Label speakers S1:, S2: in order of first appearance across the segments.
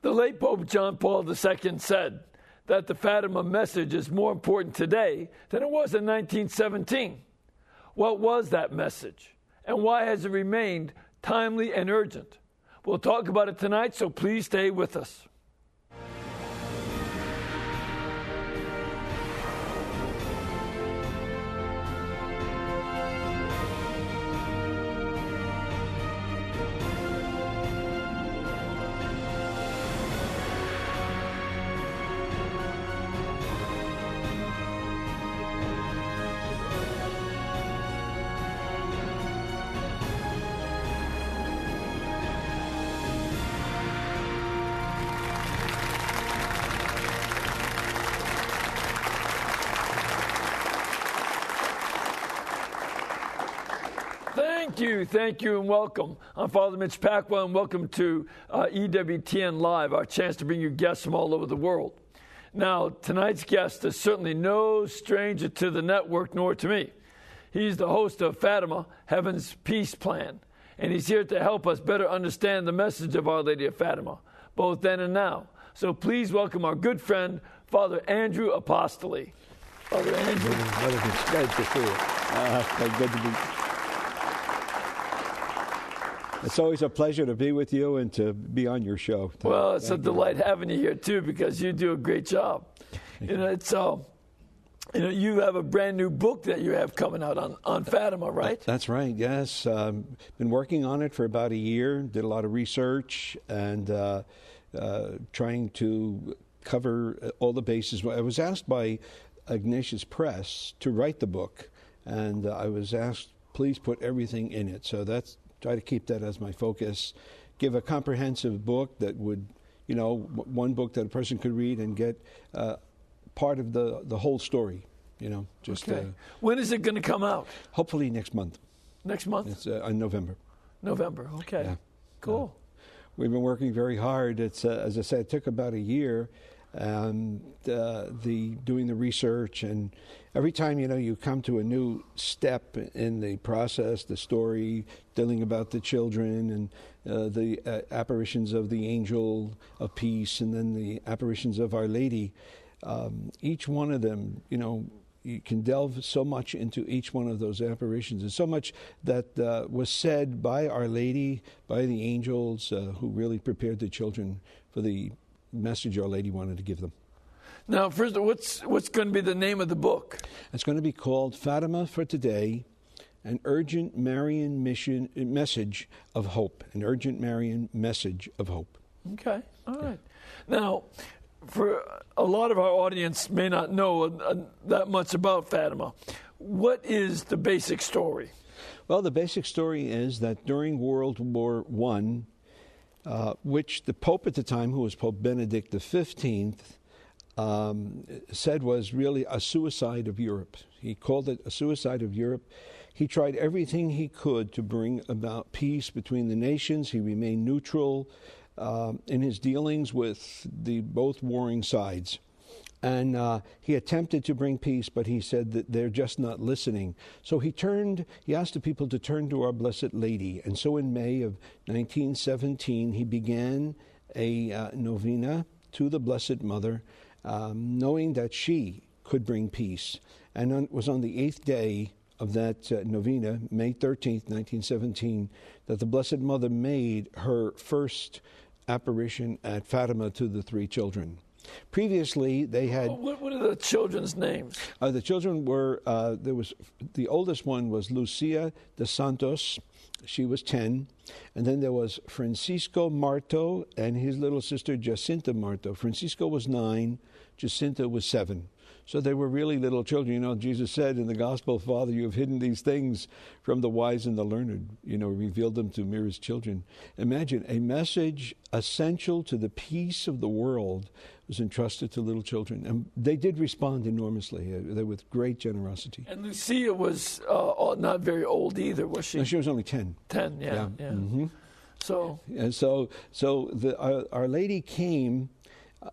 S1: The late Pope John Paul II said that the Fatima message is more important today than it was in 1917. What was that message, and why has it remained timely and urgent? We'll talk about it tonight, so please stay with us. Thank you, and welcome. I'm Father Mitch Pacwa, and welcome to EWTN Live, our chance to bring you guests from all over the world. Now, tonight's guest is certainly no stranger to the network, nor to me. He's the host of Fatima, Heaven's Peace Plan, and he's here to help us better understand the message of Our Lady of Fatima, both then and now. So please welcome our good friend, Father Andrew Apostoli. Father Andrew.
S2: It's great to see you. Good to be. It's always a pleasure to be with you and to be on your show.
S1: Well, it's a delight having you here too, because you do a great job. You have a brand new book that you have coming out on Fatima, right?
S2: That's right. Yes, been working on it for about a year. Did a lot of research and trying to cover all the bases. I was asked by Ignatius Press to write the book, and I was asked, please put everything in it. So try to keep that as my focus, give a comprehensive book that would, one book that a person could read and get part of the whole story,
S1: Okay. When is it going to come out?
S2: Hopefully next month.
S1: Next month?
S2: It's in November.
S1: November, okay. Yeah. Cool.
S2: We've been working very hard. It's, as I said, it took about a year. Doing the research, and every time you come to a new step in the process, the story dealing about the children and the apparitions of the angel of peace, and then the apparitions of Our Lady, each one of them, you can delve so much into each one of those apparitions, and so much that was said by Our Lady, by the angels who really prepared the children for the message Our Lady wanted to give them.
S1: Now, first, what's going to be the name of the book?
S2: It's going to be called Fatima for Today, an urgent Marian message of hope. An urgent Marian message of hope.
S1: Okay, all right. Now, for a lot of our audience may not know that much about Fatima. What is the basic story?
S2: Well, the basic story is that during World War I, which the Pope at the time, who was Pope Benedict XV, said was really a suicide of Europe. He called it a suicide of Europe. He tried everything he could to bring about peace between the nations. He remained neutral in his dealings with the both warring sides. And he attempted to bring peace, but he said that they're just not listening. So he asked the people to turn to Our Blessed Lady. And so in May of 1917, he began a novena to the Blessed Mother, knowing that she could bring peace. And it was on the 8th day of that novena, May 13th, 1917, that the Blessed Mother made her first apparition at Fatima to the three children. Previously, they had...
S1: What are the children's names?
S2: The children were, the oldest one was Lucia de Santos. She was 10. And then there was Francisco Marto and his little sister Jacinta Marto. Francisco was 9. Jacinta was 7. So they were really little children. Jesus said in the Gospel, Father, you have hidden these things from the wise and the learned, revealed them to merest children. Imagine a message essential to the peace of the world was entrusted to little children. And they did respond enormously, with great generosity.
S1: And Lucia was not very old either, was she?
S2: No, she was only 10.
S1: 10, yeah.
S2: Mm-hmm.
S1: So
S2: Our Lady came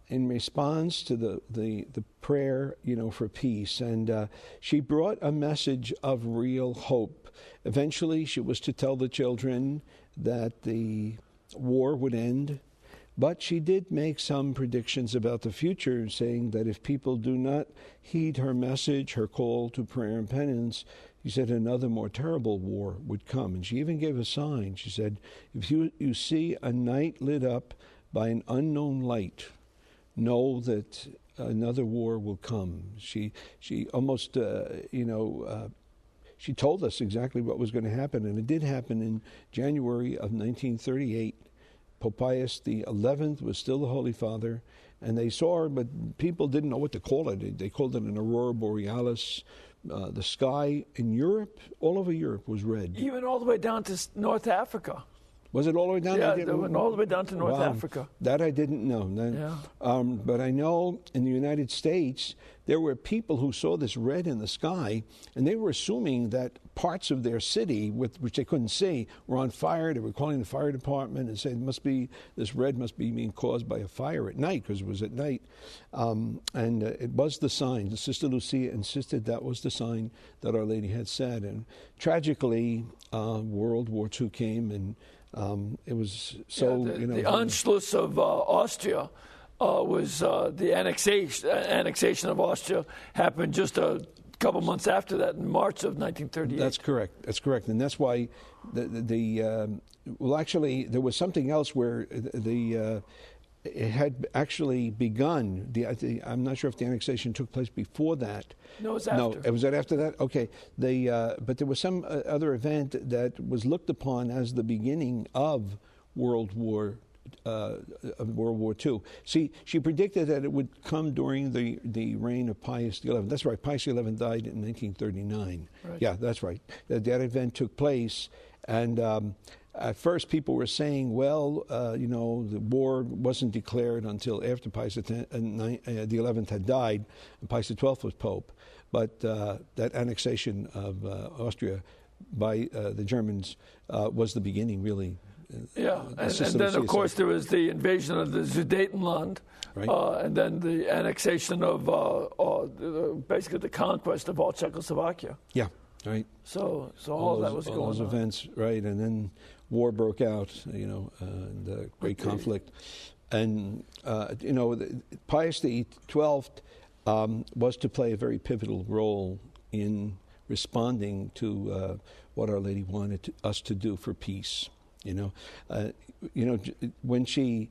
S2: in response to the prayer, for peace, and she brought a message of real hope. Eventually, she was to tell the children that the war would end, But she did make some predictions about the future, saying that if people do not heed her message, her call to prayer and penance, she said another more terrible war would come. And she even gave a sign. She said, if you see a night lit up by an unknown light, know that another war will come. She almost, she told us exactly what was going to happen. And it did happen in January of 1938. Pope Pius XI was still the Holy Father, and they saw her, but people didn't know what to call it. They called it an aurora borealis. The sky in Europe, all over Europe, was red.
S1: Even all the way down to North Africa.
S2: Was it all the way down?
S1: Yeah, they went all the way down to North Africa.
S2: That I didn't know. But I know in the United States, there were people who saw this red in the sky, and they were assuming that parts of their city, which they couldn't see, were on fire. They were calling the fire department and saying, this red must be being caused by a fire at night, because it was at night. And it was the sign. Sister Lucia insisted that was the sign that Our Lady had said. And tragically, World War II came, and it was so,
S1: the Anschluss of Austria was the annexation of Austria happened just a couple months after that, in March of 1938.
S2: That's correct. And that's why actually, there was something else where it had actually begun. I'm not sure if the annexation took place before that.
S1: No, it was after.
S2: No, was that after that? Okay. But there was some other event that was looked upon as the beginning of World War II. See, she predicted that it would come during the reign of Pius XI. That's right. Pius XI died in 1939.
S1: Right.
S2: Yeah, that's right. That event took place, and at first people were saying, well, the war wasn't declared until after Pius XI had died, and Pius XII was Pope. But that annexation of Austria by the Germans was the beginning, really.
S1: Yeah, and then, of course, there was the invasion of the Sudetenland,
S2: right.
S1: And then the annexation of, basically the conquest of all Czechoslovakia.
S2: Yeah, right.
S1: So all that was going on.
S2: All those events, right, and then war broke out, and the great conflict. And, Pius XII was to play a very pivotal role in responding to what Our Lady wanted us to do for peace. When she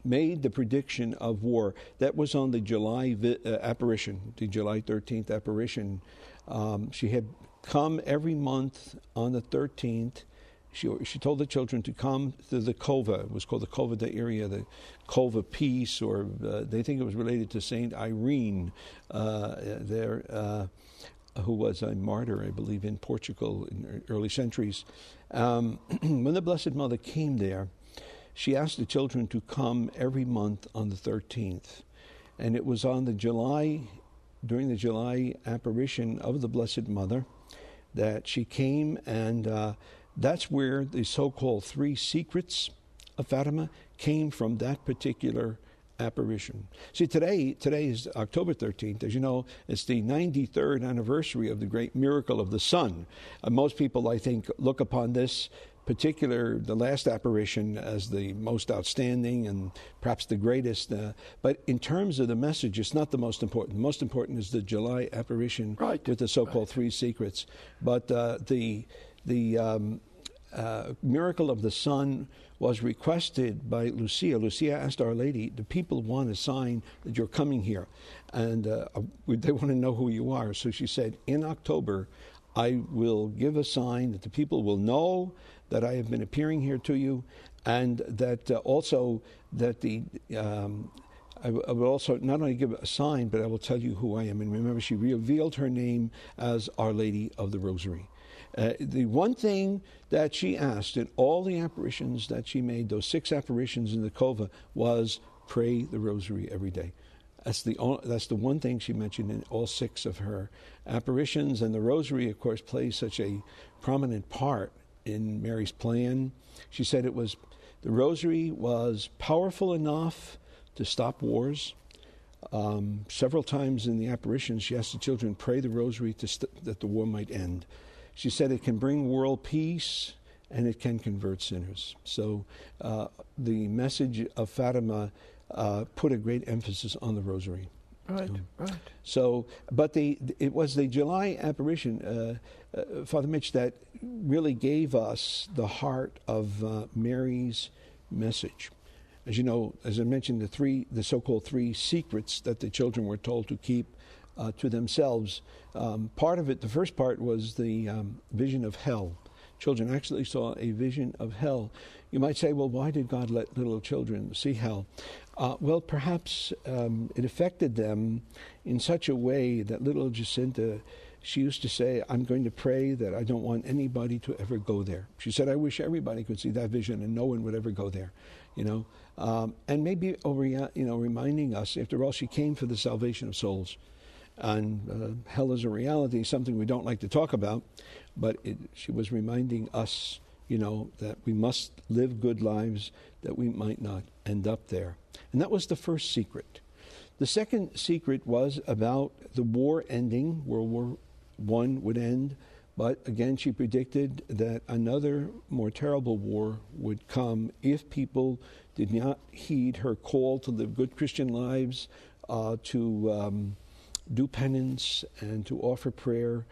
S2: made the prediction of war, that was on the July apparition, the July 13th apparition. She had come every month on the 13th. She told the children to come to the Cova. It was called the Cova de Iria, the Cova Peace, or they think it was related to Saint Irene who was a martyr, I believe, in Portugal in early centuries. When the Blessed Mother came there, she asked the children to come every month on the 13th. And it was on during the July apparition of the Blessed Mother that she came, and that's where the so-called 3 secrets of Fatima came from, that particular apparition. See, today is October 13th. As you know, it's the 93rd anniversary of the great miracle of the sun. Most people, I think, look upon this the last apparition, as the most outstanding and perhaps the greatest. But in terms of the message, it's not the most important. The most important is the July apparition, right, with the so-called 3 secrets. But the miracle of the sun was requested by Lucia. Lucia asked Our Lady, the people want a sign that you're coming here, and they want to know who you are. So she said, in October, I will give a sign that the people will know that I have been appearing here to you, and that also that I will also not only give a sign, but I will tell you who I am. And remember, she revealed her name as Our Lady of the Rosary. The one thing that she asked in all the apparitions that she made, those 6 apparitions in the Cova, was pray the Rosary every day. That's the one thing she mentioned in all 6 of her apparitions. And the Rosary, of course, plays such a prominent part in Mary's plan. She said the Rosary was powerful enough to stop wars. Several times in the apparitions, she asked the children, pray the Rosary that the war might end. She said it can bring world peace, and it can convert sinners. So the message of Fatima put a great emphasis on the rosary.
S1: Right, right.
S2: So, but it was the July apparition, Father Mitch, that really gave us the heart of Mary's message. As you know, as I mentioned, the so-called three secrets that the children were told to keep to themselves. Part of it, the first part, was the vision of hell. Children actually saw a vision of hell. You might say, well, why did God let little children see hell? Well, perhaps it affected them in such a way that little Jacinta, she used to say, I'm going to pray that I don't want anybody to ever go there. She said, I wish everybody could see that vision and no one would ever go there, and maybe, reminding us, after all, she came for the salvation of souls. And hell is a reality, something we don't like to talk about, but she was reminding us, that we must live good lives, that we might not end up there. And that was the first secret. The second secret was about the war ending. World War I would end, but again, she predicted that another more terrible war would come if people did not heed her call to live good Christian lives, to do penance and to offer prayer,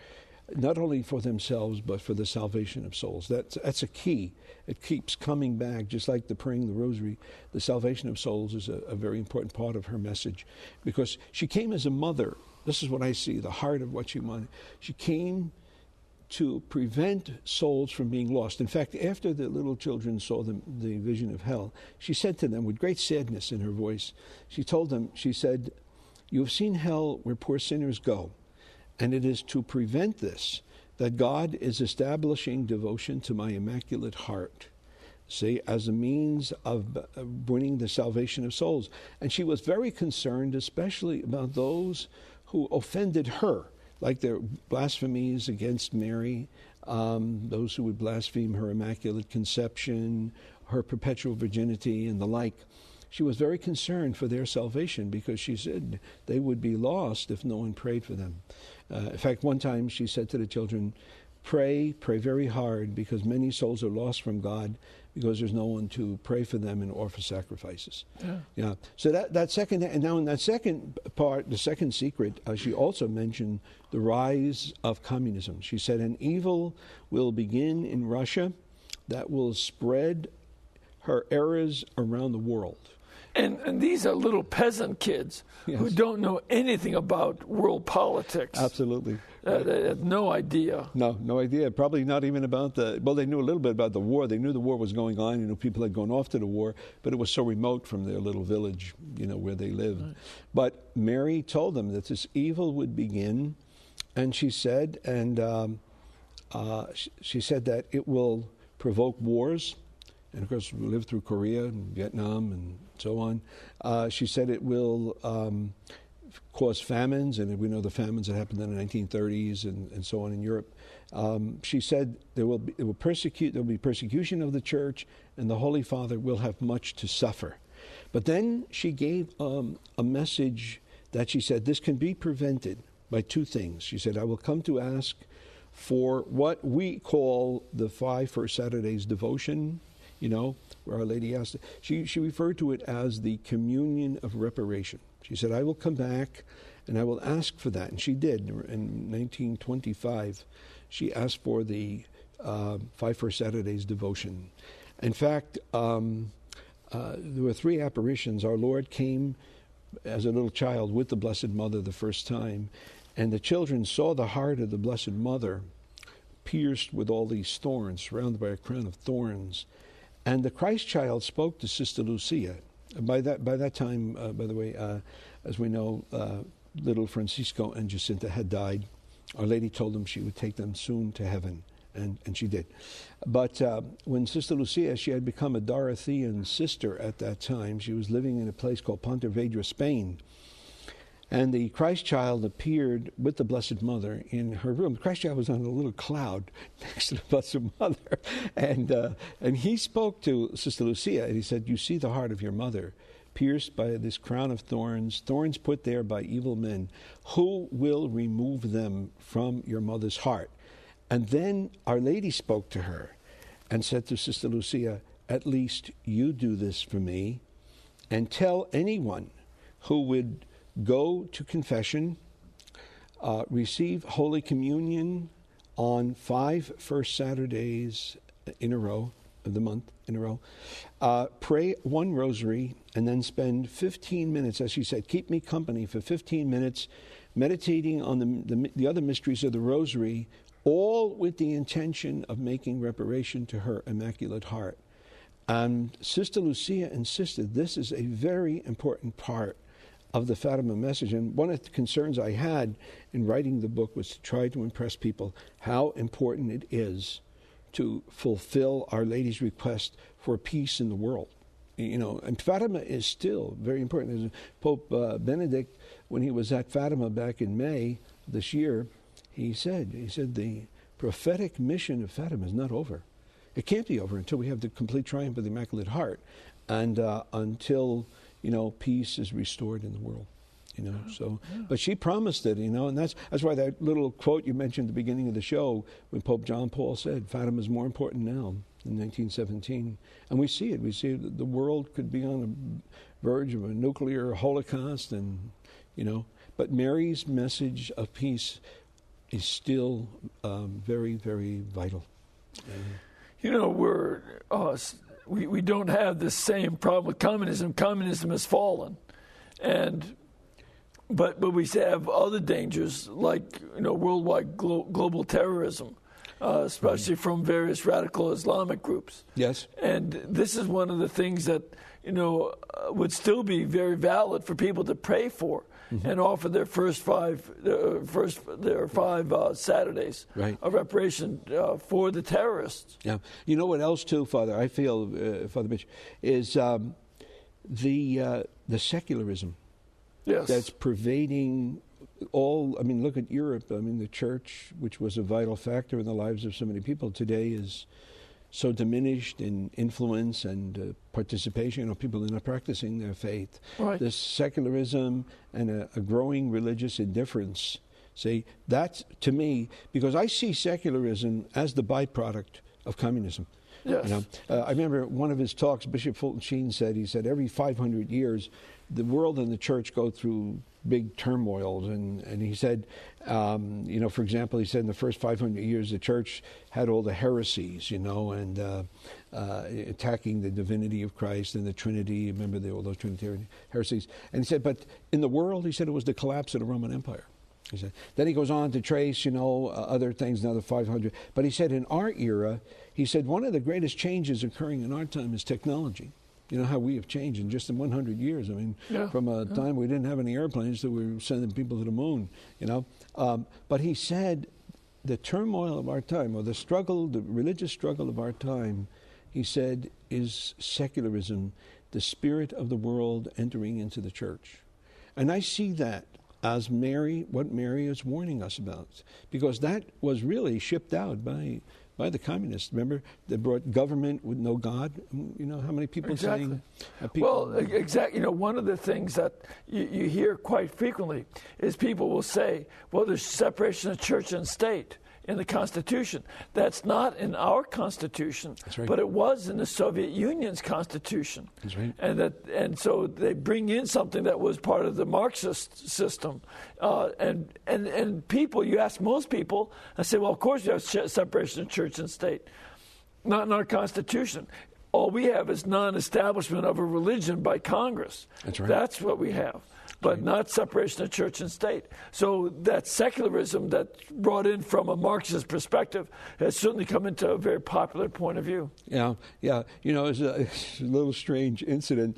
S2: not only for themselves, but for the salvation of souls. That's a key. It keeps coming back, just like the praying the rosary. The salvation of souls is a very important part of her message, because she came as a mother. This is what I see, the heart of what she wanted. She came to prevent souls from being lost. In fact, after the little children saw the vision of hell, she said to them with great sadness in her voice, she told them, she said, you have seen hell where poor sinners go, and it is to prevent this that God is establishing devotion to my Immaculate Heart, as a means of bringing the salvation of souls. And she was very concerned, especially about those who offended her, like their blasphemies against Mary, those who would blaspheme her Immaculate Conception, her perpetual virginity, and the like. She was very concerned for their salvation, because she said they would be lost if no one prayed for them. In fact, one time she said to the children, pray very hard, because many souls are lost from God because there's no one to pray for them and offer sacrifices. Yeah. So that second, and now in that second part, the second secret, she also mentioned the rise of communism. She said an evil will begin in Russia that will spread her errors around the world.
S1: And these are little peasant kids who don't know anything about world politics.
S2: Absolutely.
S1: They have no idea.
S2: No idea. Probably not even about they knew a little bit about the war. They knew the war was going on. People had gone off to the war, but it was so remote from their little village, where they lived. Right. But Mary told them that this evil would begin, and she said, she said that it will provoke wars. And of course, we lived through Korea and Vietnam and so on. She said it will cause famines, and we know the famines that happened in the 1930s and so on in Europe. She said there will be persecution of the church, and the Holy Father will have much to suffer. But then she gave a message that she said this can be prevented by two things. She said, I will come to ask for what we call the 5 First Saturdays devotion, where Our Lady asked. She referred to it as the communion of reparation. She said, I will come back and I will ask for that. And she did. In 1925, she asked for the 5 First Saturdays devotion. In fact, there were 3 apparitions. Our Lord came as a little child with the Blessed Mother the first time, and the children saw the heart of the Blessed Mother pierced with all these thorns, surrounded by a crown of thorns. And the Christ child spoke to Sister Lucia. By that time, by the way, as we know, little Francisco and Jacinta had died. Our Lady told them she would take them soon to heaven, and she did. But when Sister Lucia, she had become a Dorothean sister at that time. She was living in a place called Pontevedra, Spain. And the Christ child appeared with the Blessed Mother in her room. The Christ child was on a little cloud next to the Blessed Mother. And he spoke to Sister Lucia, and he said, you see the heart of your mother pierced by this crown of thorns, thorns put there by evil men. Who will remove them from your mother's heart? And then Our Lady spoke to her, and said to Sister Lucia, at least you do this for me, and tell anyone who would go to confession, receive Holy Communion on 5 first Saturdays in a row of the month in a row, pray 1 rosary, and then spend 15 minutes, as she said, keep me company for 15 minutes, meditating on the other mysteries of the rosary, all with the intention of making reparation to her Immaculate Heart. And Sister Lucia insisted this is a very important part of the Fatima message. And one of the concerns I had in writing the book was to try to impress people how important it is to fulfill Our Lady's request for peace in the world. You know, and Fatima is still very important. As Pope Benedict, when he was at Fatima back in May this year, he said the prophetic mission of Fatima is not over. It can't be over until we have the complete triumph of the Immaculate Heart, and until, you know, peace is restored in the world. You know, so, but she promised it, you know, and that's why that little quote you mentioned at the beginning of the show, when Pope John Paul said, Fatima is more important now in 1917. And we see it. We see that the world could be on the verge of a nuclear holocaust, and, you know, but Mary's message of peace is still very, very vital.
S1: You know, we don't have the same problem with communism. Communism has fallen, but we have other dangers, like, you know, worldwide global terrorism, especially from various radical Islamic groups.
S2: Yes. And
S1: this is one of the things that, you know, would still be very valid for people to pray for. Mm-hmm. And offer their first five Saturdays of reparation for the terrorists.
S2: Yeah, you know what else too, Father? I feel, Father Mitch, is the secularism that's pervading all. I mean, look at Europe. I mean, the church, which was a vital factor in the lives of so many people, today is so diminished in influence and participation. You know, people are not practicing their faith.
S1: Right.
S2: This secularism and a growing religious indifference. See, that's, to me, because I see secularism as the byproduct of communism.
S1: Yes.
S2: You know, I remember one of his talks, Bishop Fulton Sheen said, every 500 years, the world and the church go through big turmoils, and he said, you know, for example, he said in the first 500 years the church had all the heresies, you know, and attacking the divinity of Christ and the Trinity. Remember all those Trinitarian heresies? And he said, but in the world, he said, it was the collapse of the Roman Empire. He said. Then he goes on to trace, you know, other things, another 500. But he said in our era, he said one of the greatest changes occurring in our time is technology. You know how we have changed in just 100 years. I mean, from a time we didn't have any airplanes to we were sending people to the moon, you know. But he said the turmoil of our time, or the struggle, the religious struggle of our time, he said, is secularism, the spirit of the world entering into the church. And I see that as what Mary is warning us about, because that was really shipped out by the communists. Remember, they brought government with no God. You know how many people saying?
S1: Exactly. You know, one of the things that you hear quite frequently is people will say, "Well, there's separation of church and state in the Constitution." That's not in our Constitution, but it was in the Soviet Union's Constitution.
S2: That's right.
S1: And so they bring in something that was part of the Marxist system, and people, you ask most people, I say, well, of course you have separation of church and state. Not in our Constitution. All we have is non-establishment of a religion by Congress.
S2: That's right.
S1: That's what we have. But not separation of church and state. So that secularism that's brought in from a Marxist perspective has certainly come into a very popular point of view.
S2: Yeah. You know, it's a little strange incident.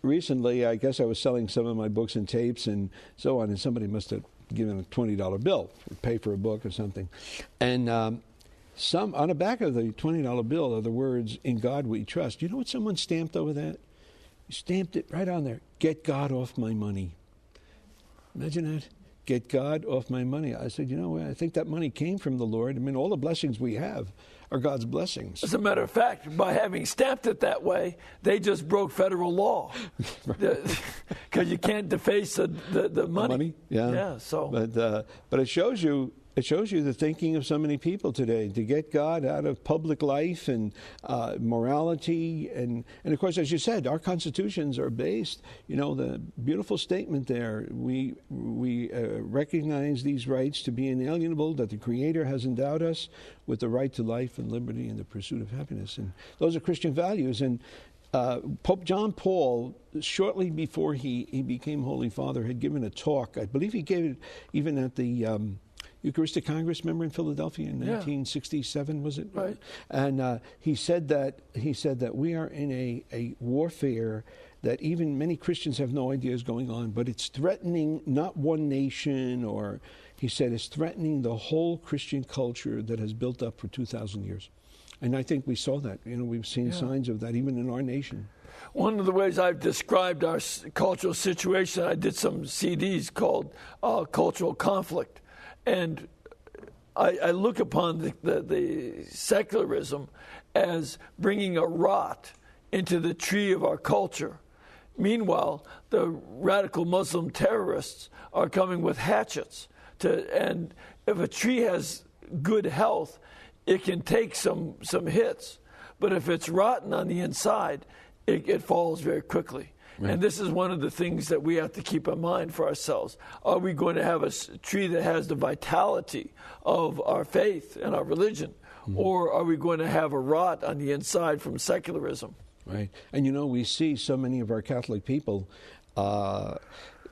S2: Recently, I guess I was selling some of my books and tapes and so on, and somebody must have given a $20 bill to pay for a book or something. And on the back of the $20 bill are the words, "In God We Trust." You know what someone stamped over that? He stamped it right on there. "Get God off my money." Imagine that. Get God off my money. I said, you know, I think that money came from the Lord. I mean, all the blessings we have are God's blessings.
S1: As a matter of fact, by having stamped it that way, they just broke federal law. Because you can't deface the money.
S2: Yeah.
S1: Yeah. So.
S2: But it shows you It shows you the thinking of so many people today, to get God out of public life and morality. And of course, as you said, our constitutions are based, the beautiful statement there, we recognize these rights to be inalienable, that the Creator has endowed us with the right to life and liberty and the pursuit of happiness. And those are Christian values. And Pope John Paul, shortly before he became Holy Father, had given a talk. I believe he gave it even at the Eucharistic Congress, remember, in Philadelphia in 1967, was it?
S1: Right.
S2: And he said that we are in a warfare that even many Christians have no idea is going on, but it's threatening not one nation, or he said it's threatening the whole Christian culture that has built up for 2,000 years. And I think we saw that. We've seen signs of that even in our nation.
S1: One of the ways I've described our cultural situation, I did some CDs called Cultural Conflict. And I look upon the secularism as bringing a rot into the tree of our culture. Meanwhile, the radical Muslim terrorists are coming with hatchets. And if a tree has good health, it can take some hits. But if it's rotten on the inside, it falls very quickly. Right. And this is one of the things that we have to keep in mind for ourselves. Are we going to have a tree that has the vitality of our faith and our religion? Mm-hmm. Or are we going to have a rot on the inside from secularism?
S2: Right. And we see so many of our Catholic people, no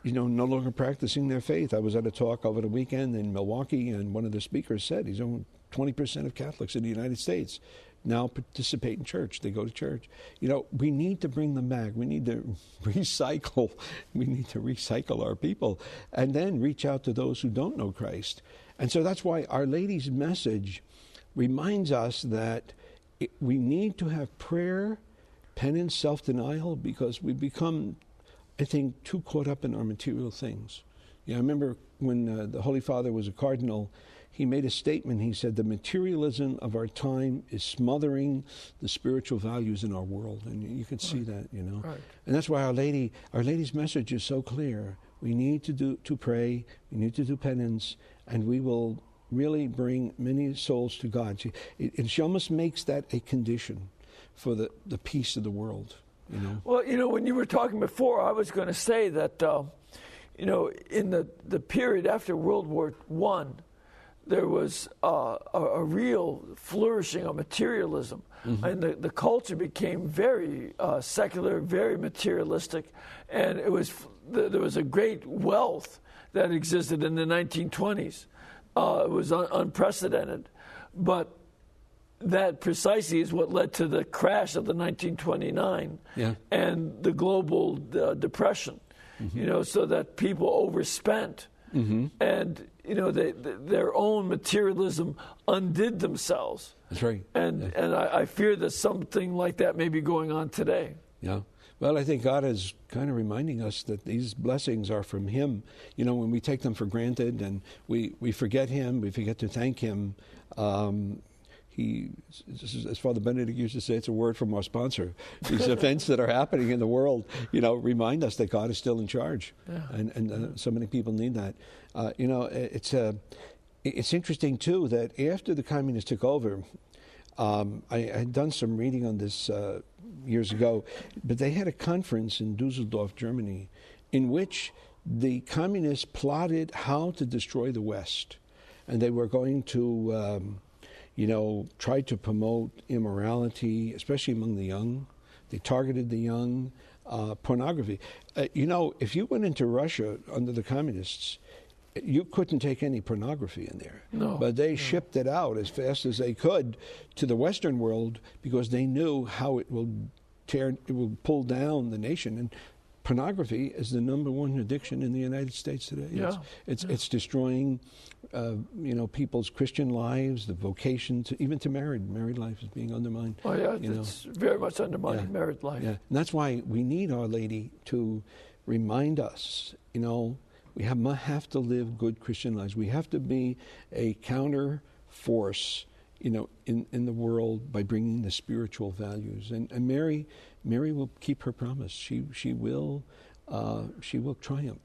S2: longer practicing their faith. I was at a talk over the weekend in Milwaukee, and one of the speakers said he's only 20% of Catholics in the United States now participate in church. They go to church. We need to bring them back. We need to recycle. We need to recycle our people and then reach out to those who don't know Christ. And so that's why Our Lady's message reminds us that we need to have prayer, penance, self-denial, because we become, I think, too caught up in our material things. I remember when the Holy Father was a cardinal, he made a statement. He said, the materialism of our time is smothering the spiritual values in our world. And you can see that, Right. And that's why Our Lady's message is so clear. We need to pray, we need to do penance, and we will really bring many souls to God. She almost makes that a condition for the peace of the world,
S1: Well, when you were talking before, I was going to say that, in the period after World War I, there was a real flourishing of materialism. Mm-hmm. And the culture became very secular, very materialistic. And there was a great wealth that existed in the 1920s. It was unprecedented. But that precisely is what led to the crash of the 1929 and the global depression. Mm-hmm. So that people overspent. Mm-hmm. And, their own materialism undid themselves.
S2: That's right.
S1: And I fear that something like that may be going on today.
S2: Yeah. Well, I think God is kind of reminding us that these blessings are from Him. When we take them for granted and we forget Him, we forget to thank Him, as Father Benedict used to say, it's a word from our sponsor. These events that are happening in the world, remind us that God is still in charge. Yeah. And so many people need that. It's interesting, too, that after the communists took over, I had done some reading on this years ago, but they had a conference in Dusseldorf, Germany, in which the communists plotted how to destroy the West. And they were going to tried to promote immorality, especially among the young. They targeted the young. Pornography. If you went into Russia under the communists, you couldn't take any pornography in there.
S1: No.
S2: But they shipped it out as fast as they could to the Western world because they knew how it will pull down the nation. And pornography is the number one addiction in the United States today.
S1: Yeah.
S2: It's destroying, people's Christian lives, the vocation, even to married life is being undermined.
S1: Oh yeah, it's very much undermining married life.
S2: Yeah, and that's why we need Our Lady to remind us. We have to live good Christian lives. We have to be a counter force, in the world by bringing the spiritual values. And Mary will keep her promise. She will triumph.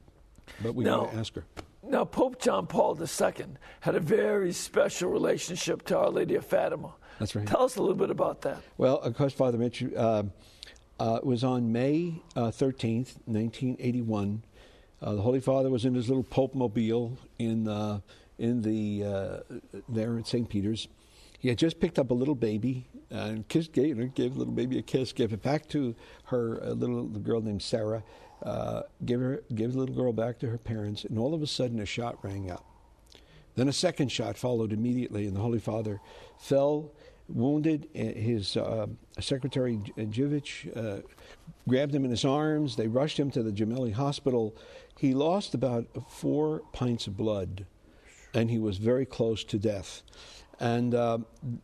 S2: But we got to ask her.
S1: Now, Pope John Paul II had a very special relationship to Our Lady of Fatima.
S2: That's right.
S1: Tell us a little bit about that.
S2: Well, of course, Father Mitch, it was on May 13th, 1981. The Holy Father was in his little Pope mobile there at St. Peter's. He had just picked up a little baby and gave the little baby a kiss, gave it back to her, a little girl named Sarah, gave the little girl back to her parents, and all of a sudden a shot rang out. Then a second shot followed immediately, and the Holy Father fell, wounded. His secretary, Jivich, grabbed him in his arms. They rushed him to the Gemelli Hospital. He lost about 4 pints of blood, and he was very close to death. And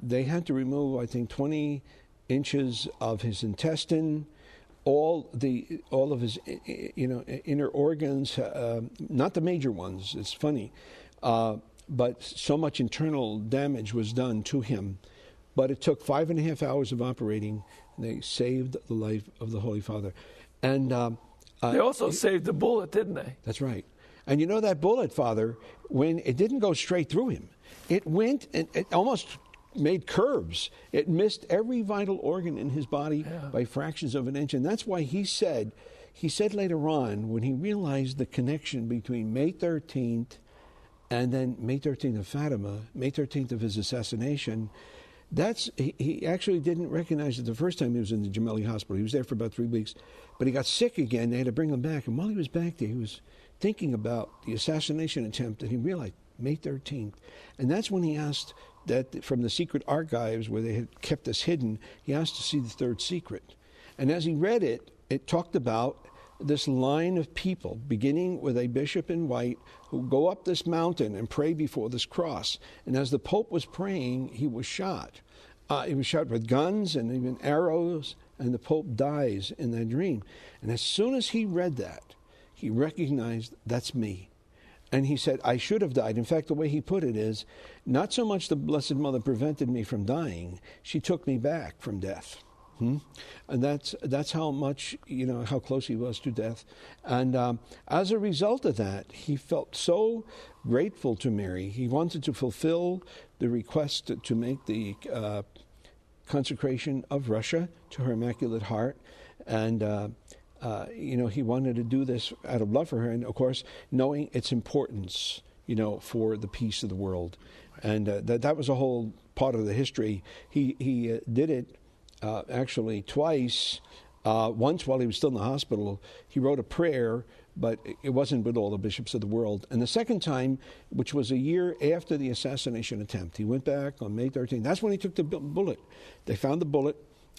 S2: they had to remove, I think, 20 inches of his intestine, all of his, inner organs, not the major ones. It's funny, but so much internal damage was done to him. But it took 5.5 hours of operating, and they saved the life of the Holy Father. And
S1: they also saved the bullet, didn't they?
S2: That's right. And you know that bullet, Father, when it didn't go straight through him, it went and it almost made curves. It missed every vital organ in his body by fractions of an inch. And that's why he said later on, when he realized the connection between May 13th and then May 13th of Fatima, May 13th of his assassination, he actually didn't recognize it the first time he was in the Gemelli Hospital. He was there for about 3 weeks, but he got sick again. They had to bring him back. And while he was back there, he was thinking about the assassination attempt, and he realized May 13th. And that's when he asked that from the secret archives where they had kept this hidden, he asked to see the third secret. And as he read it, it talked about this line of people, beginning with a bishop in white, who go up this mountain and pray before this cross. And as the Pope was praying, he was shot. He was shot with guns and even arrows, and the Pope dies in that dream. And as soon as he read that, he recognized, that's me. And he said, I should have died. In fact, the way he put it is, not so much the Blessed Mother prevented me from dying, she took me back from death. And that's how much, how close he was to death. And as a result of that, he felt so grateful to Mary. He wanted to fulfill the request to make the consecration of Russia to her Immaculate Heart. And he wanted to do this out of love for her, and of course, knowing its importance, for the peace of the world. And that was a whole part of the history. He did it actually twice. Once while he was still in the hospital, he wrote a prayer, but it wasn't with all the bishops of the world. And the second time, which was a year after the assassination attempt, he went back on May 13th. That's when he took the bullet. They found the bullet,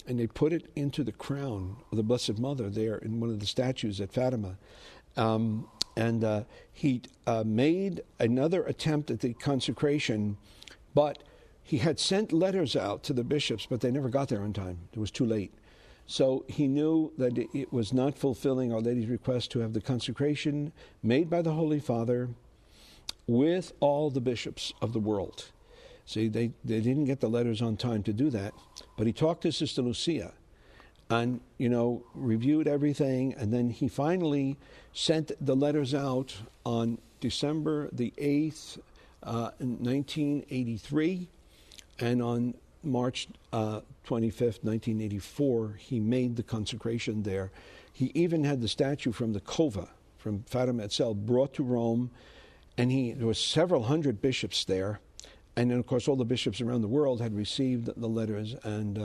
S2: and they put it into the crown of the Blessed Mother there in one of the statues at Fatima. He made another attempt at the consecration, but he had sent letters out to the bishops, but they never got there on time. It was too late. So he knew that it was not fulfilling Our Lady's request to have the consecration made by the Holy Father with all the bishops of the world. See, they didn't get the letters on time to do that, but he talked to Sister Lucia and, reviewed everything, and then he finally sent the letters out on December the 8th, 1983, and on March 25th, 1984, he made the consecration there. He even had the statue from the Cova, from Fatima itself, brought to Rome, and there were several hundred bishops there. And then, of course, all the bishops around the world had received the letters, and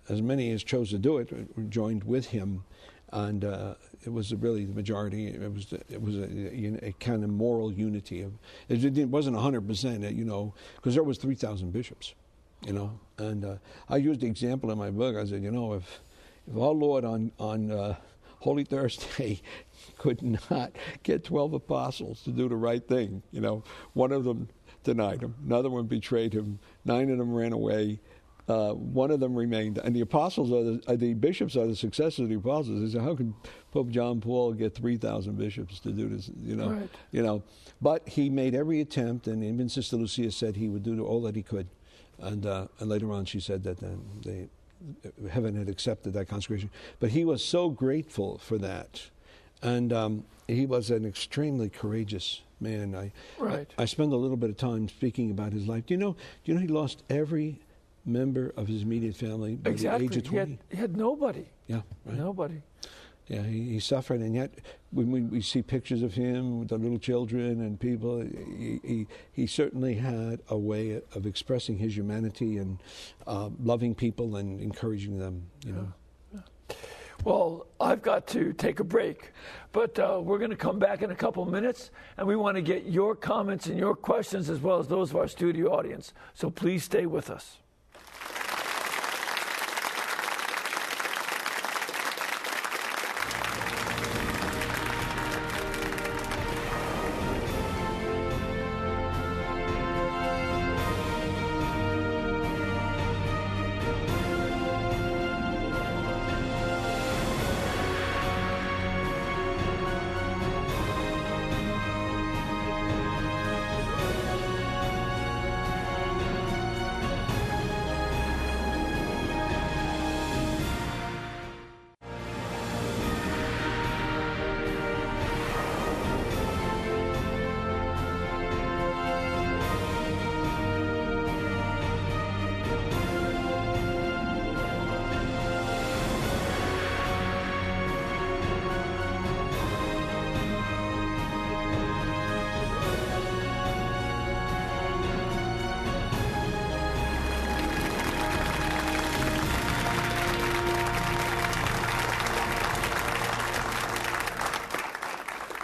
S2: as many as chose to do it joined with him. And it was really the majority. It was a kind of moral unity. It wasn't 100%, because there was 3,000 bishops, And I used the example in my book. I said, if our Lord on Holy Thursday could not get 12 apostles to do the right thing, one of them denied him, another one betrayed him, 9 of them ran away, one of them remained. And the apostles the bishops are the successors of the apostles. They said, how could Pope John Paul get 3,000 bishops to do this?
S1: Right.
S2: But he made every attempt, and even Sister Lucia said he would do all that he could. And later on, she said that heaven had accepted that consecration. But he was so grateful for that. And he was an extremely courageous man. I spend a little bit of time speaking about his life. Do you know he lost every member of his immediate family by the age of 20?
S1: He had nobody.
S2: Yeah, right.
S1: Nobody.
S2: Yeah, he suffered, and yet when we see pictures of him with the little children and people, he certainly had a way of expressing his humanity and loving people and encouraging them,
S1: Yeah. Well, I've got to take a break, but we're going to come back in a couple of minutes, and we want to get your comments and your questions as well as those of our studio audience. So please stay with us.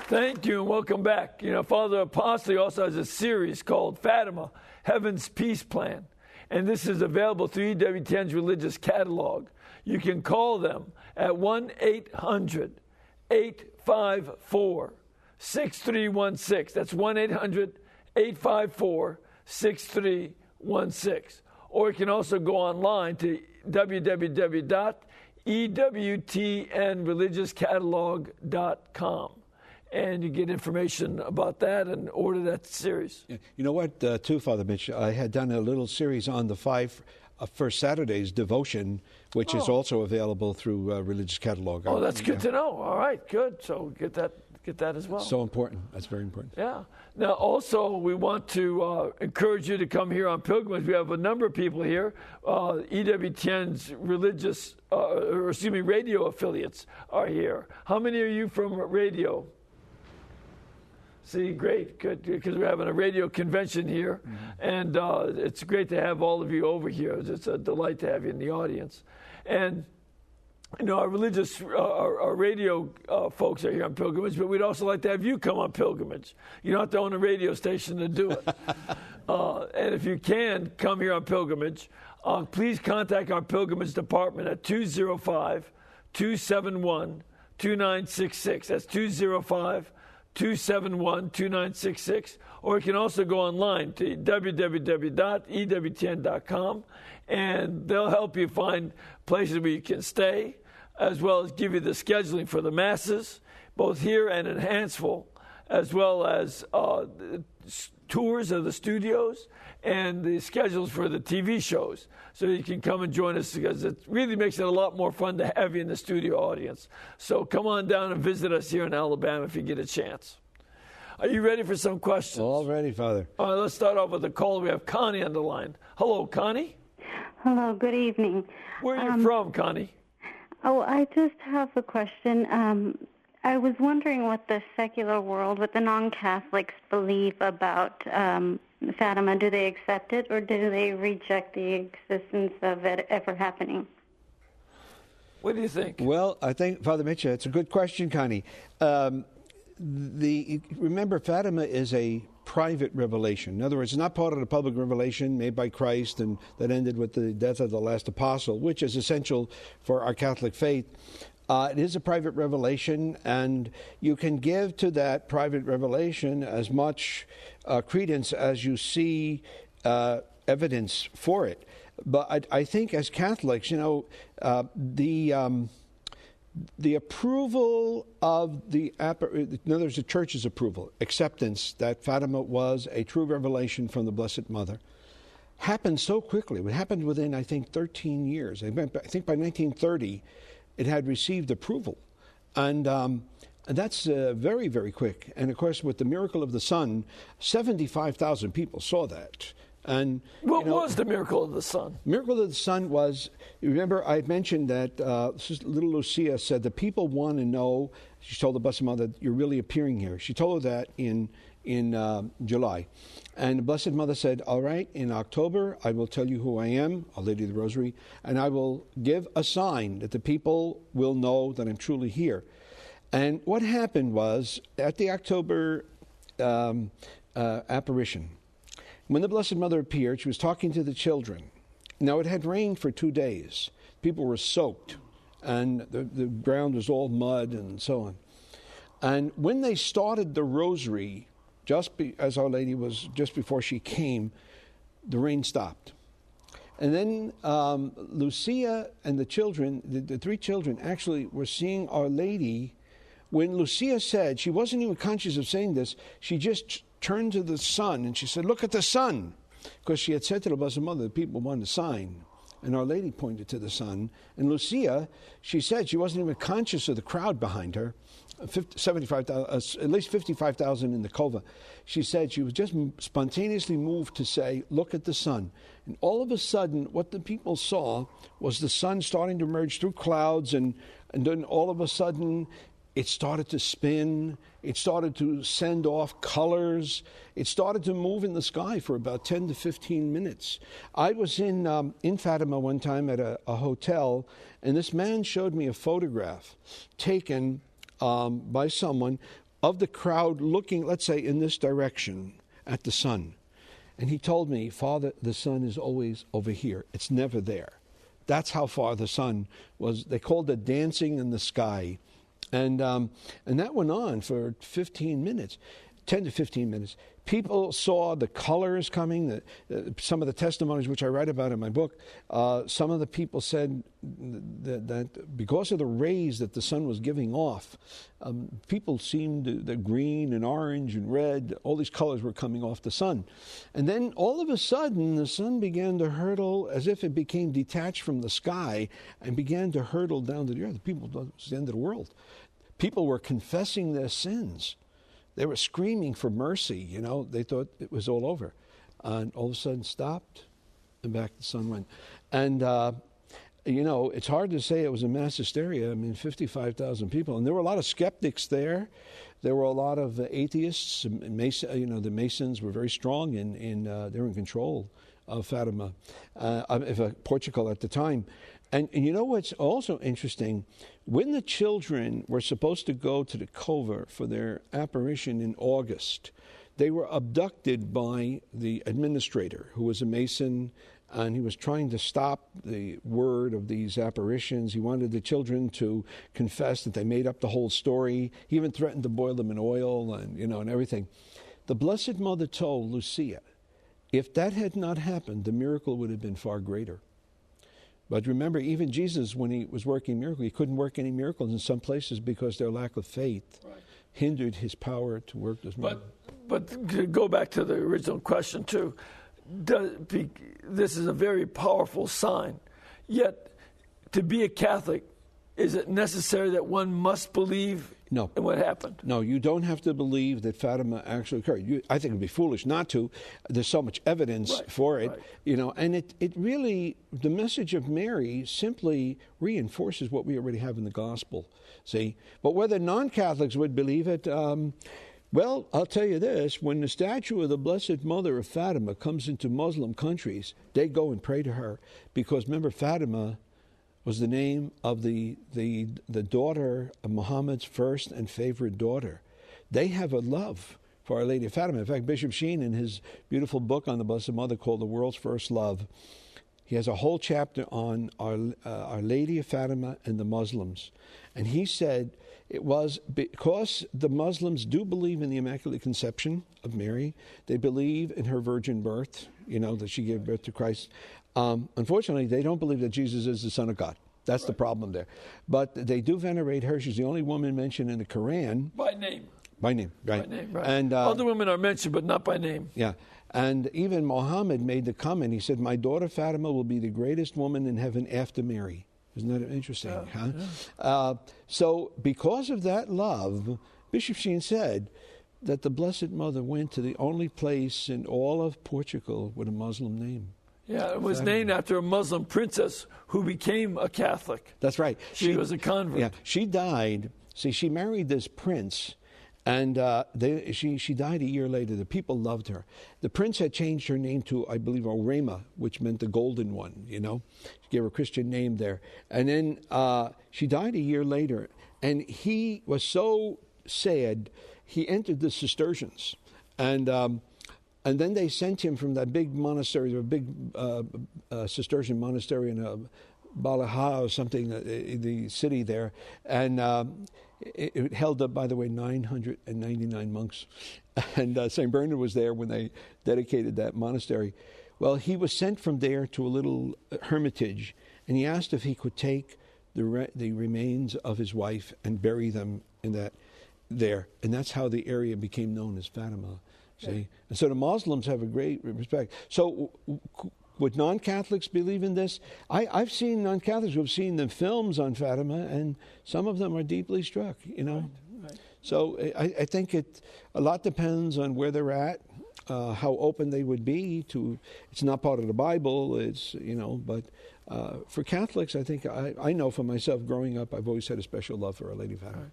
S1: Thank you and welcome back. Father Apostoli also has a series called Fatima, Heaven's Peace Plan. And this is available through EWTN's religious catalog. You can call them at 1-800-854-6316. That's 1-800-854-6316. Or you can also go online to www.EWTNreligiouscatalog.com. And you get information about that and order that series.
S2: Yeah. You know what, too, Father Mitch? I had done a little series on the 5 First Saturdays devotion, which is also available through Religious Catalog.
S1: Oh, that's good to know. All right, good. So get that as well.
S2: So important. That's very important.
S1: Yeah. Now, also, we want to encourage you to come here on pilgrimage. We have a number of people here. EWTN's radio affiliates are here. How many are you from radio? See, great, good, because we're having a radio convention here, and it's great to have all of you over here. It's a delight to have you in the audience. And, our our radio folks are here on pilgrimage, but we'd also like to have you come on pilgrimage. You don't have to own a radio station to do it. And if you can come here on pilgrimage, please contact our pilgrimage department at 205-271-2966. That's 205-271-2966, or you can also go online to www.ewtn.com, and they'll help you find places where you can stay, as well as give you the scheduling for the masses, both here and in Hansville, as well as tours of the studios and the schedules for the TV shows, so you can come and join us, because it really makes it a lot more fun to have you in the studio audience. So come on down and visit us here in Alabama if you get a chance. Are you ready for some questions?
S2: All ready, Father.
S1: All right, let's start off with a call. We have Connie on the line. Hello, Connie.
S3: Hello, good evening.
S1: Where are you from, Connie?
S3: Oh, I just have a question. I was wondering what the secular world, what the non-Catholics believe about Fatima. Do they accept it, or do they reject the existence of it ever happening?
S1: What do you think?
S2: Well, I think, Father Mitch, it's a good question, Connie. Remember, Fatima is a private revelation. In other words, it's not part of the public revelation made by Christ and that ended with the death of the last apostle, which is essential for our Catholic faith. It is a private revelation, and you can give to that private revelation as much credence as you see evidence for it. But I think as Catholics, the approval of in other words, the Church's approval, acceptance that Fatima was a true revelation from the Blessed Mother, happened so quickly. It happened within, I think, 13 years. I think by 1930, it had received approval. And And that's very, very quick. And, of course, with the miracle of the sun, 75,000 people saw that. And
S1: what was the miracle of the sun?
S2: Miracle of the sun was, remember I had mentioned that little Lucia said, the people want to know, she told the Blessed Mother, you're really appearing here. She told her that in July. And the Blessed Mother said, all right, in October, I will tell you who I am, Our Lady of the Rosary, and I will give a sign that the people will know that I'm truly here. And what happened was, at the October apparition, when the Blessed Mother appeared, she was talking to the children. Now, it had rained for 2 days. People were soaked, and the ground was all mud and so on. And when they started the rosary, as Our Lady was, just before she came, the rain stopped. And then Lucia and the children, the 3 children, actually were seeing Our Lady. When Lucia said, she wasn't even conscious of saying this, she just turned to the sun and she said, look at the sun. Because she had said to the Blessed Mother, the people wanted a sign. And Our Lady pointed to the sun. And Lucia, she said she wasn't even conscious of the crowd behind her, 75,000, at least 55,000 in the Cova. She said she was just spontaneously moved to say, look at the sun. And all of a sudden, what the people saw was the sun starting to emerge through clouds, and then all of a sudden, it started to spin. It started to send off colors. It started to move in the sky for about 10 to 15 minutes. I was in Fatima one time at a hotel, and this man showed me a photograph taken by someone of the crowd looking, let's say, in this direction at the sun. And he told me, Father, the sun is always over here. It's never there. That's how far the sun was. They called it dancing in the sky. And that went on for 15 minutes, 10 to 15 minutes. People saw the colors coming. Some of the testimonies, which I write about in my book, some of the people said that because of the rays that the sun was giving off, people seemed the green and orange and red, all these colors were coming off the sun. And then all of a sudden, the sun began to hurtle as if it became detached from the sky and began to hurtle down to the earth. People thought it was the end of the world. People were confessing their sins. They were screaming for mercy, They thought it was all over. And all of a sudden stopped, and back the sun went. And, it's hard to say it was a mass hysteria. I mean, 55,000 people. And there were a lot of skeptics there. There were a lot of atheists. The Masons were very strong they were in control of Fatima, of Portugal at the time. And what's also interesting? When the children were supposed to go to the Cova for their apparition in August, they were abducted by the administrator, who was a Mason, and he was trying to stop the word of these apparitions. He wanted the children to confess that they made up the whole story. He even threatened to boil them in oil and everything. The Blessed Mother told Lucia, if that had not happened, the miracle would have been far greater. But remember, even Jesus, when he was working miracles, he couldn't work any miracles in some places because their lack of faith hindered his power to work those miracles.
S1: But to go back to the original question, too, this is a very powerful sign. Yet, to be a Catholic, is it necessary that one must believe in what happened?
S2: No, you don't have to believe that Fatima actually occurred. I think it would be foolish not to. There's so much evidence for it, and it really, the message of Mary simply reinforces what we already have in the gospel, see? But whether non-Catholics would believe it, well, I'll tell you this, when the statue of the Blessed Mother of Fatima comes into Muslim countries, they go and pray to her, because remember, Fatima was the name of the daughter of Muhammad's first and favorite daughter. They have a love for Our Lady of Fatima. In fact, Bishop Sheen, in his beautiful book on the Blessed Mother called The World's First Love, he has a whole chapter on Our Lady of Fatima and the Muslims. And he said it was because the Muslims do believe in the Immaculate Conception of Mary. They believe in her virgin birth, that she gave birth to Christ. Unfortunately, they don't believe that Jesus is the Son of God. That's the problem there. But they do venerate her. She's the only woman mentioned in the Quran.
S1: By name.
S2: By name, right.
S1: By name, right.
S2: And,
S1: other women are mentioned, but not by name.
S2: Yeah. And even Muhammad made the comment. He said, my daughter Fatima will be the greatest woman in heaven after Mary. Isn't that interesting? So because of that love, Bishop Sheen said that the Blessed Mother went to the only place in all of Portugal with a Muslim name.
S1: Yeah, it was named after a Muslim princess who became a Catholic.
S2: That's right.
S1: She was a convert.
S2: Yeah, she died. See, she married this prince, and she died a year later. The people loved her. The prince had changed her name to, I believe, Orema, which meant the golden one, you know. She gave her a Christian name there. And then she died a year later, and he was so sad, he entered the Cistercians. And then they sent him from that big monastery, a big Cistercian monastery in Balaha or something, the city there. And it held up, by the way, 999 monks. And St. Bernard was there when they dedicated that monastery. Well, he was sent from there to a little hermitage, and he asked if he could take the remains of his wife and bury them in that there. And that's how the area became known as Fatima. See? And so the Muslims have a great respect. So would non-Catholics believe in this? I've seen non-Catholics who have seen the films on Fatima, and some of them are deeply struck, you know. Right. So I think a lot depends on where they're at, how open they would be to. It's not part of the Bible, it's, you know, but for Catholics, I think, I know for myself, growing up, I've always had a special love for Our Lady of Fatima.
S1: Right.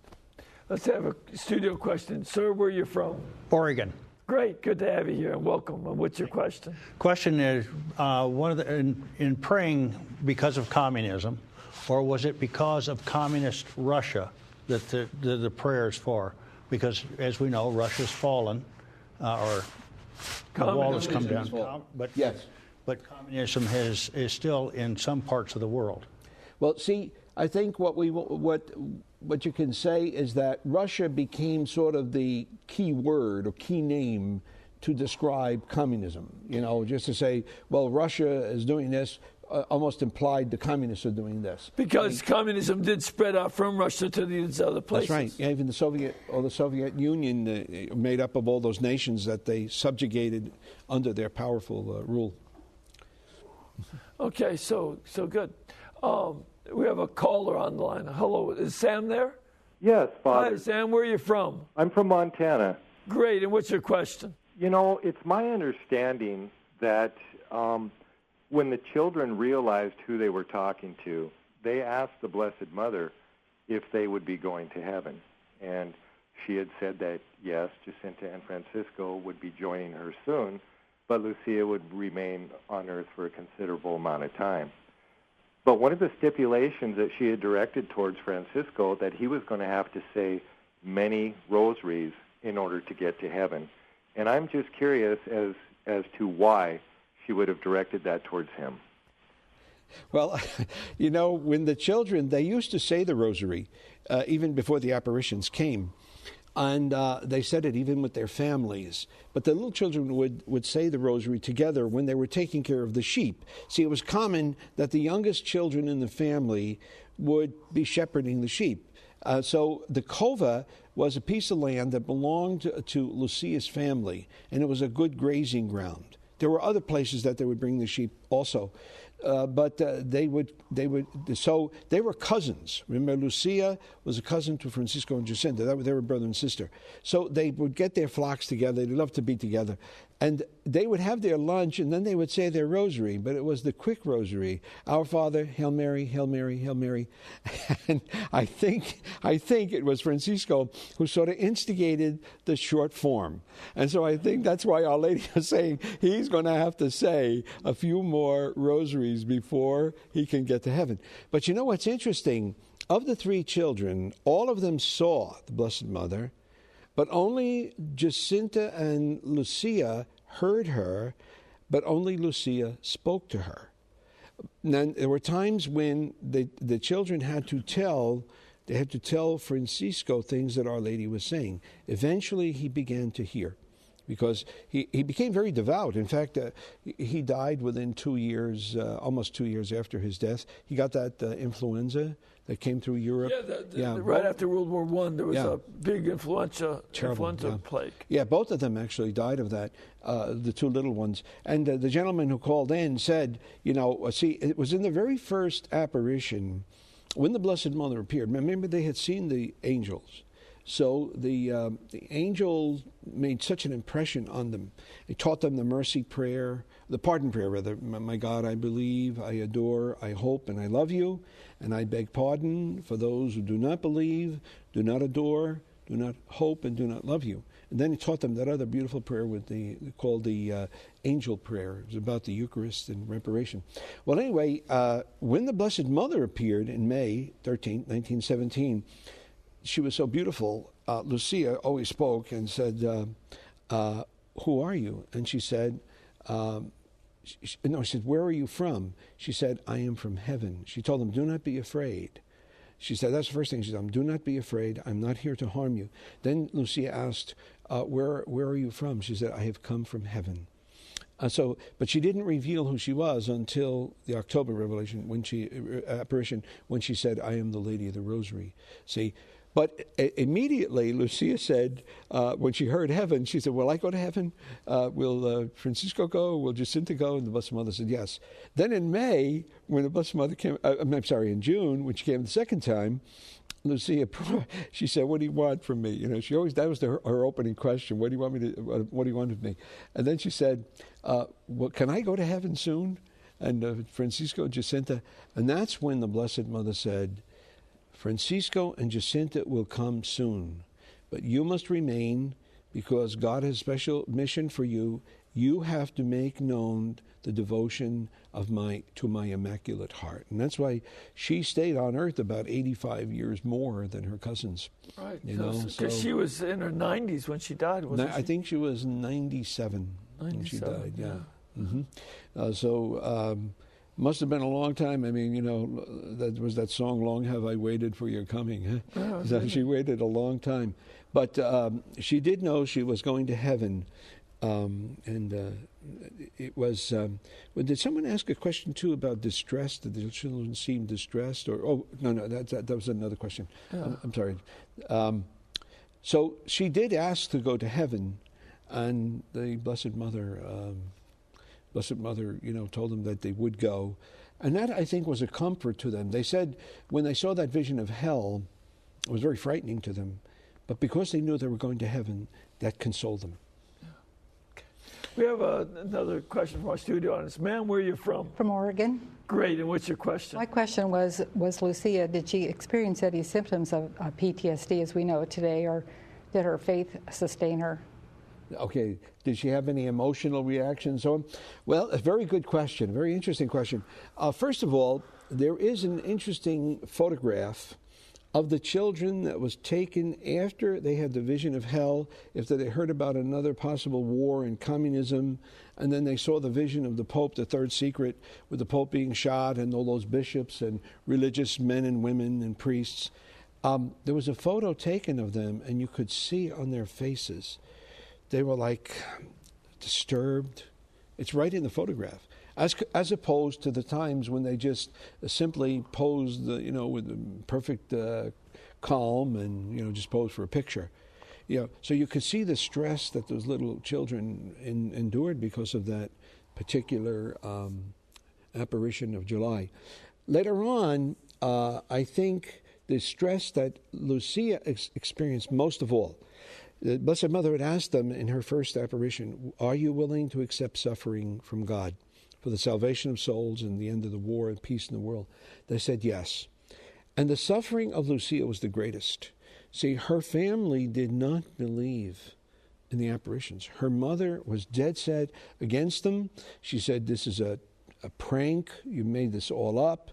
S1: Let's have a studio question. Sir, where are you from?
S4: Oregon.
S1: Great, good to have you here, and welcome. And what's your question?
S4: Question is, in praying because of communism, or was it because of communist Russia that the prayer is for? Because, as we know, Russia's fallen, or the wall has come down. But
S2: yes,
S4: but communism is still in some parts of the world.
S2: Well, see, I think what you can say is that Russia became sort of the key word or key name to describe communism. You know, just to say, well, Russia is doing this, almost implied the communists are doing this.
S1: Because communism did spread out from Russia to these other places.
S2: That's right. Yeah, even the Soviet Union made up of all those nations that they subjugated under their powerful rule.
S1: Okay, so good. We have a caller on the line. Hello, is Sam there?
S5: Yes, Father.
S1: Hi, Sam, where are you from?
S5: I'm from Montana.
S1: Great, and what's your question?
S5: You know, it's my understanding that when the children realized who they were talking to, they asked the Blessed Mother if they would be going to heaven. And she had said that, yes, Jacinta and Francisco would be joining her soon, but Lucia would remain on earth for a considerable amount of time. But one of the stipulations that she had directed towards Francisco, that he was going to have to say many rosaries in order to get to heaven. And I'm just curious as to why she would have directed that towards him.
S2: Well, you know, when the children, they used to say the rosary, even before the apparitions came. And they said it even with their families. But the little children would say the rosary together when they were taking care of the sheep. See, it was common that the youngest children in the family would be shepherding the sheep. So the cova was a piece of land that belonged to Lucia's family, and it was a good grazing ground. There were other places that they would bring the sheep also. But they were cousins. Remember, Lucia was a cousin to Francisco and Jacinta. They were brother and sister. So they would get their flocks together. They loved to be together. And they would have their lunch, and then they would say their rosary. But it was the quick rosary. Our Father, Hail Mary, Hail Mary, Hail Mary. And I think it was Francisco who sort of instigated the short form. And so I think that's why Our Lady is saying he's going to have to say a few more rosaries before he can get to heaven. But you know what's interesting? Of the three children, all of them saw the Blessed Mother, but only Jacinta and Lucia heard her, but only Lucia spoke to her. Then there were times when the children had to tell Francisco things that Our Lady was saying. Eventually he began to hear. because he became very devout. In fact, he died within 2 years, almost 2 years after his death. He got that influenza that came through Europe.
S1: Right after World War I, there was a big influenza plague.
S2: Yeah, both of them actually died of that, the two little ones. And the gentleman who called in said, see, it was in the very first apparition when the Blessed Mother appeared. Remember, they had seen the angels. So the angel made such an impression on them. It taught them the mercy prayer, the pardon prayer, rather. My God, I believe, I adore, I hope, and I love you. And I beg pardon for those who do not believe, do not adore, do not hope, and do not love you. And then he taught them that other beautiful prayer called the angel prayer. It was about the Eucharist and reparation. Well, anyway, when the Blessed Mother appeared in May 13, 1917, she was so beautiful. Lucia always spoke and said, who are you? And she said, she said, where are you from? She said, I am from heaven. She told them, do not be afraid. She said, that's the first thing she said, do not be afraid. I'm not here to harm you. Then Lucia asked, where are you from? She said, I have come from heaven. But she didn't reveal who she was until the October revelation, apparition, when she said, I am the Lady of the Rosary. See, but immediately Lucia said, when she heard heaven, she said, will I go to heaven? Will Francisco go? Will Jacinta go? And the Blessed Mother said, yes. Then in May, when the Blessed Mother came, in June, when she came the second time, Lucia, she said, what do you want from me? That was her opening question. What do you want of me? And then she said, well, can I go to heaven soon? And Francisco, Jacinta, and that's when the Blessed Mother said, Francisco and Jacinta will come soon, but you must remain because God has a special mission for you. You have to make known the devotion to my Immaculate Heart. And that's why she stayed on earth about 85 years more than her cousins.
S1: Right. Because she was in her 90s when she died, wasn't she?
S2: I think she was 97 when she died, yeah. Must have been a long time. I mean, that was that song, Long Have I Waited for Your Coming. Huh? So she waited a long time. But she did know she was going to heaven. It was, did someone ask a question, too, about distress? Did the children seem distressed? That was another question. Yeah. I'm sorry. So she did ask to go to heaven, and the Blessed Mother... told them that they would go. And that, I think, was a comfort to them. They said when they saw that vision of hell, it was very frightening to them. But because they knew they were going to heaven, that consoled them.
S1: Yeah. Okay. We have another question from our studio audience. Ma'am, where are you from?
S6: From Oregon.
S1: Great. And what's your question?
S6: My question was Lucia, did she experience any symptoms of PTSD as we know it today, or did her faith sustain her?
S2: Okay, did she have any emotional reactions? Well, a very good question, a very interesting question. First of all, there is an interesting photograph of the children that was taken after they had the vision of hell, after they heard about another possible war and communism, and then they saw the vision of the Pope, the third secret, with the Pope being shot and all those bishops and religious men and women and priests. There was a photo taken of them, and you could see on their faces, they were like disturbed. It's right in the photograph, as opposed to the times when they just simply posed, with perfect calm and just posed for a picture. So you could see the stress that those little children endured because of that particular apparition of July. Later on, I think the stress that Lucia experienced most of all. The Blessed Mother had asked them in her first apparition, are you willing to accept suffering from God for the salvation of souls and the end of the war and peace in the world? They said yes. And the suffering of Lucia was the greatest. See, her family did not believe in the apparitions. Her mother was dead set against them. She said, this is a prank. You made this all up.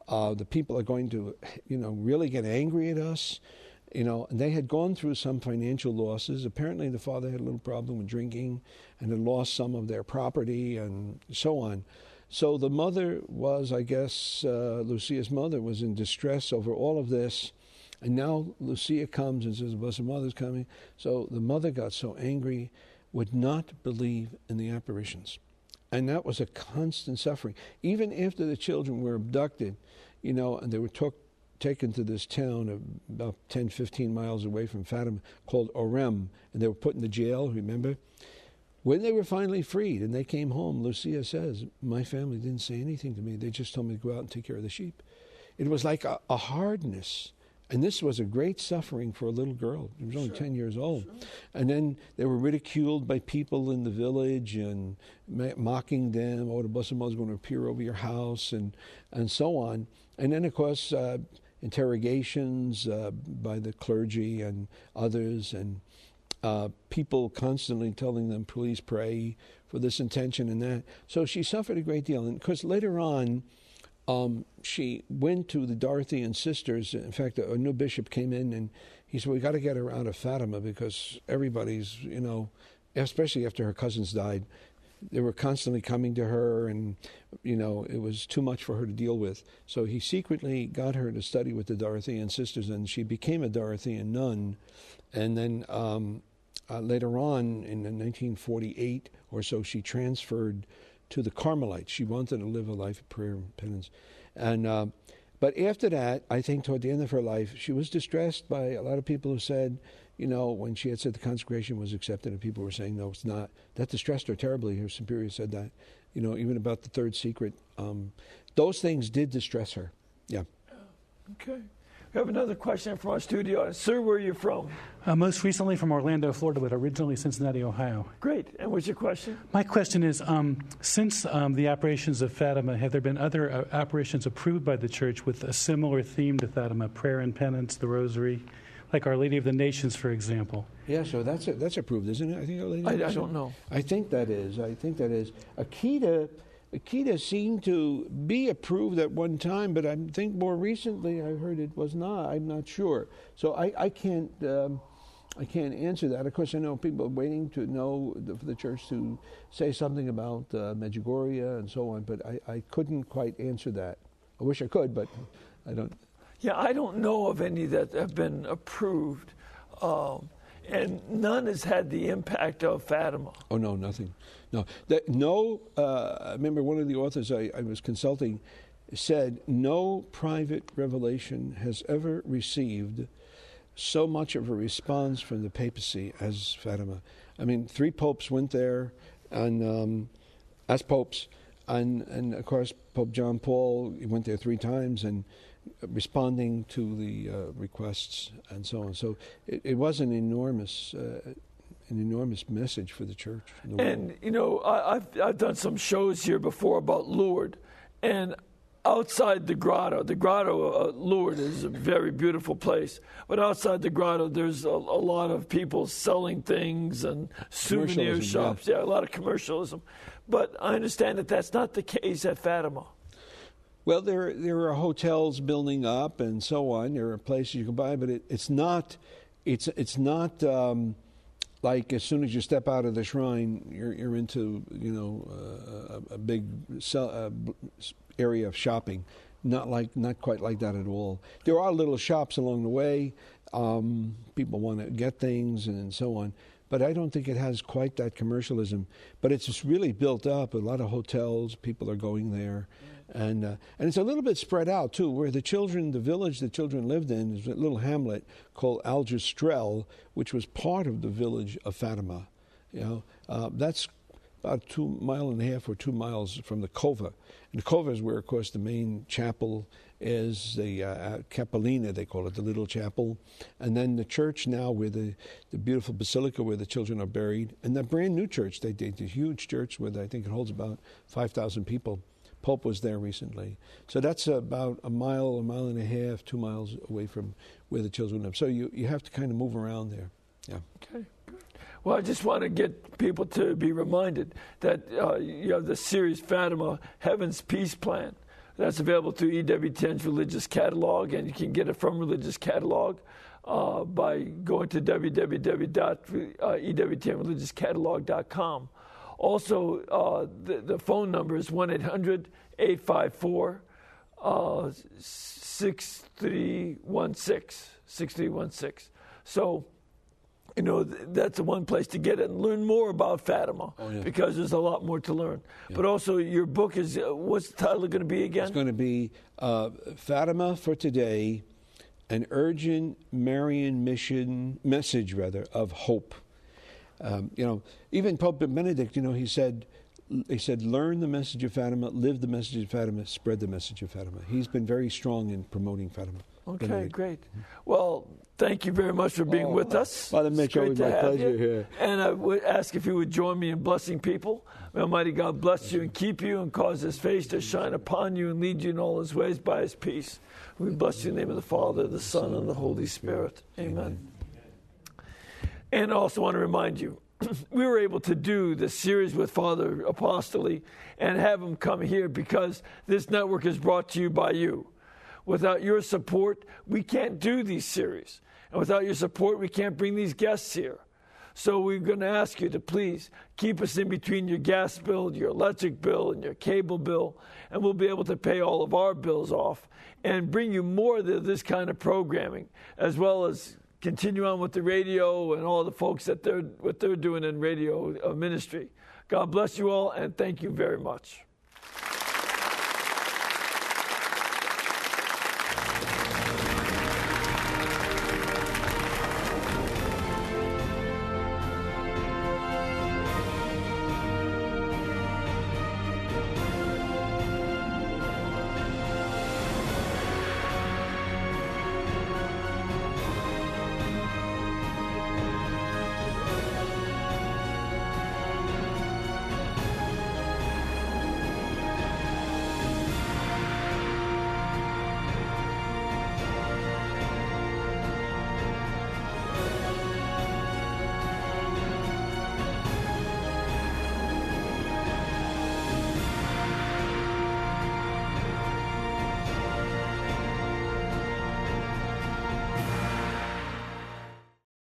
S2: The people are going to, really get angry at us. They had gone through some financial losses. Apparently the father had a little problem with drinking and had lost some of their property and so on. So the mother was, I guess, Lucia's mother was in distress over all of this. And now Lucia comes and says, Blessed Mother's coming. So the mother got so angry. would not believe in the apparitions. And that was a constant suffering. Even after the children were abducted, and they were taken to this town about 10, 15 miles away from Fatima called Orem, and they were put in the jail, remember? When they were finally freed and they came home, Lucia says, my family didn't say anything to me. They just told me to go out and take care of the sheep. It was like a hardness. And this was a great suffering for a little girl. She was only 10 years old. Sure. And then they were ridiculed by people in the village and mocking them. Oh, the Blessed Mother's going to appear over your house and so on. And then, of course, interrogations by the clergy and others, and people constantly telling them, please pray for this intention and that. So she suffered a great deal. And because later on, she went to the Dorothean sisters. In fact, a new bishop came in and he said, we got to get her out of Fatima because everybody's, especially after her cousins died, they were constantly coming to her and, it was too much for her to deal with. So he secretly got her to study with the Dorothean sisters, and she became a Dorothean nun. And then later on, in 1948 or so, she transferred to the Carmelites. She wanted to live a life of prayer and penance. And but after that, I think toward the end of her life, she was distressed by a lot of people who said, when she had said the consecration was accepted, and people were saying, no, it's not. That distressed her terribly. Her superior said that, even about the third secret. Those things did distress her. Yeah.
S1: Okay. We have another question from our studio. Sir, where are you from?
S7: Most recently from Orlando, Florida, but originally Cincinnati, Ohio.
S1: Great. And what's your question?
S7: My question is, since the apparitions of Fatima, have there been other apparitions approved by the Church with a similar theme to Fatima, prayer and penance, the Rosary, like Our Lady of the Nations, for example?
S2: Yeah, so that's approved, isn't it? I think Our Lady.
S1: I don't know.
S2: I think that is. Akita seemed to be approved at one time, but I think more recently I heard it was not. I'm not sure. So I can't answer that. Of course, I know people are waiting to know for the Church to say something about Medjugorje and so on, but I couldn't quite answer that. I wish I could, but I don't.
S1: Yeah, I don't know of any that have been approved. And none has had the impact of Fatima.
S2: Oh, no, nothing. No. I remember one of the authors I was consulting said, no private revelation has ever received so much of a response from the papacy as Fatima. I mean, 3 popes went there and as popes, and of course, Pope John Paul went there 3 times and responding to the requests and so on. So it was an enormous message for the Church.
S1: And I've done some shows here before about Lourdes, and outside the grotto Lourdes is a very beautiful place, but outside the grotto there's a lot of people selling things and souvenir shops. Yeah, a lot of commercialism. But I understand that that's not the case at Fatima.
S2: Well, there are hotels building up and so on. There are places you can buy, but it's not like as soon as you step out of the shrine, you're into a big area of shopping. Not quite like that at all. There are little shops along the way. People want to get things and so on. But I don't think it has quite that commercialism. But it's just really built up. A lot of hotels, people are going there. And it's a little bit spread out, too, where the village the children lived in is a little hamlet called Algestrel, which was part of the village of Fatima. That's about 2.5 miles or 2 miles from the Cova. And the Cova is where, of course, the main chapel is, the Capellina, they call it, the little chapel. And then the church now, where the beautiful basilica where the children are buried. And that brand new church, they did a huge church where I think it holds about 5,000 people. Pope was there recently. So that's about a mile and a half, 2 miles away from where the children live. So you have to kind of move around there. Yeah. Okay.
S1: Well, I just want to get people to be reminded that you have the series Fatima, Heaven's Peace Plan. That's available through EWTN's Religious Catalog, and you can get it from Religious Catalog by going to www.ewtnreligiouscatalog.com. Also, the phone number is 1-800-854-6316. So that's the one place to get it and learn more about Fatima, because there's a lot more to learn. But also, your book is, what's the title going to be again?
S2: It's going to be Fatima for Today, an urgent Marian message of hope. Even Pope Benedict, he said, learn the message of Fatima, live the message of Fatima, spread the message of Fatima. He's been very strong in promoting Fatima.
S1: Okay,
S2: Benedict.
S1: Great. Well, thank you very much for being with us.
S2: Father Mitch, always my pleasure here.
S1: And I would ask if you would join me in blessing people. May Almighty God bless you and keep you and cause His face to shine upon you and lead you in all His ways by His peace. We bless you in the name of the Father, the Son, and the Holy Spirit. Amen. And I also want to remind you, we were able to do this series with Father Apostoli and have him come here because this network is brought to you by you. Without your support, we can't do these series. And without your support, we can't bring these guests here. So we're going to ask you to please keep us in between your gas bill, your electric bill, and your cable bill, and we'll be able to pay all of our bills off and bring you more of this kind of programming, as well as continue on with the radio and all the folks that what they're doing in radio ministry. God bless you all, and thank you very much.